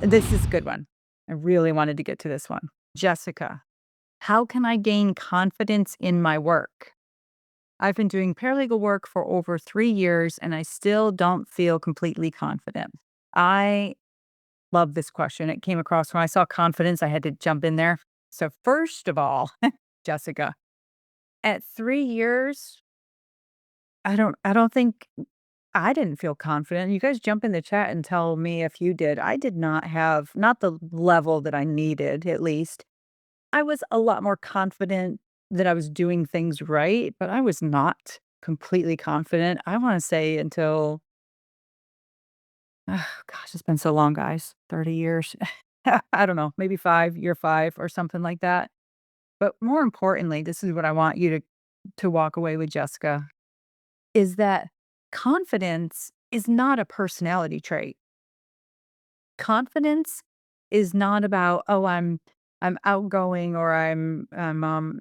This is a good one. I really wanted to get to this one. Jessica, how can I gain confidence in my work? I've been doing paralegal work for over 3 years and I still don't feel completely confident. I love this question. It came across when I saw confidence, I had to jump in there. So, first of all, Jessica, at 3 years, I don't think I didn't feel confident. You guys jump in the chat and tell me if you did. I did not have, not the level that I needed, at least. I was a lot more confident that I was doing things right, but I was not completely confident. I want to say until, gosh, it's been so long, guys, 30 years. I don't know, maybe year five or something like that. But more importantly, this is what I want you to walk away with, Jessica, is that confidence is not a personality trait. Confidence is not about, "Oh, I'm outgoing," or I'm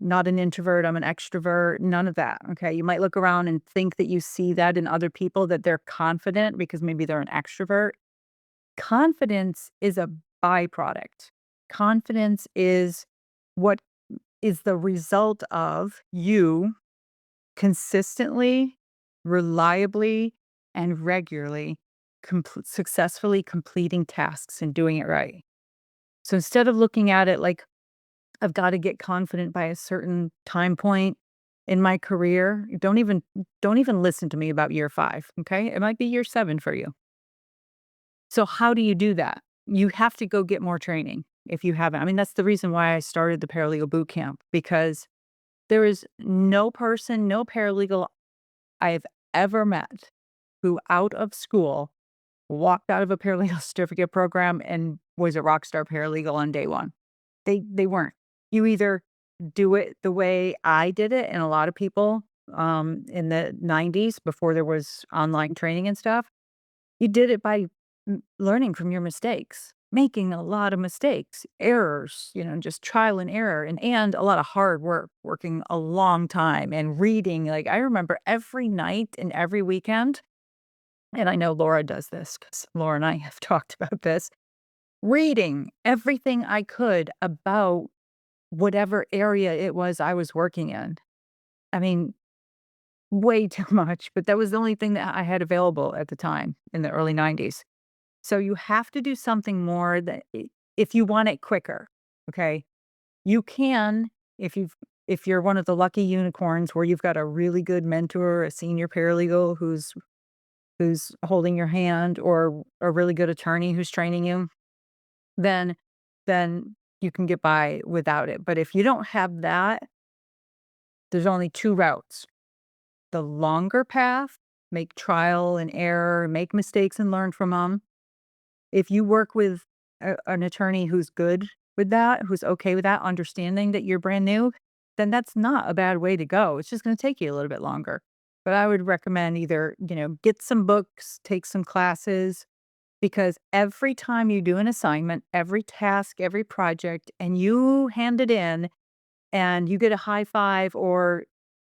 not an introvert, I'm an extrovert," none of that, okay? You might look around and think that you see that in other people, that they're confident because maybe they're an extrovert. Confidence is a byproduct. Confidence is what is the result of you consistently, reliably, and regularly successfully completing tasks and doing it right. So instead of looking at it like, I've got to get confident by a certain time point in my career, don't even listen to me about year 5, okay? It might be year 7 for you. So how do you do that? You have to go get more training if you haven't. I mean, that's the reason why I started the paralegal boot camp, because there is no person, no paralegal I've ever met who out of school walked out of a paralegal certificate program and was a rock star paralegal on day 1. They weren't. You either do it the way I did it, and a lot of people, in the '90s before there was online training and stuff, you did it by learning from your mistakes, making a lot of mistakes, errors, just trial and error, and a lot of hard work, working a long time and reading. Like, I remember every night and every weekend, and I know Laura does this because Laura and I have talked about this, reading everything I could about whatever area it was I was working in. I mean, way too much, but that was the only thing that I had available at the time in the early '90s. So you have to do something more that if you want it quicker, okay? You can if you're one of the lucky unicorns where you've got a really good mentor, a senior paralegal who's holding your hand, or a really good attorney who's training you, then you can get by without it. But if you don't have that, there's only 2 routes. The longer path, make trial and error, make mistakes and learn from them. If you work with an attorney who's good with that, who's okay with that, understanding that you're brand new, then that's not a bad way to go. It's just gonna take you a little bit longer. But I would recommend either, get some books, take some classes, because every time you do an assignment, every task, every project, and you hand it in and you get a high five, or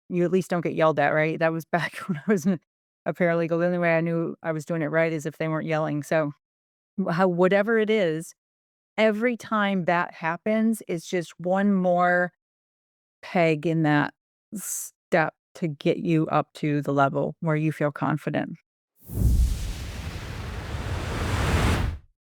you at least don't get yelled at, right? That was back when I was a paralegal. The only way I knew I was doing it right is if they weren't yelling. So, whatever it is, every time that happens, it's just one more peg in that step to get you up to the level where you feel confident.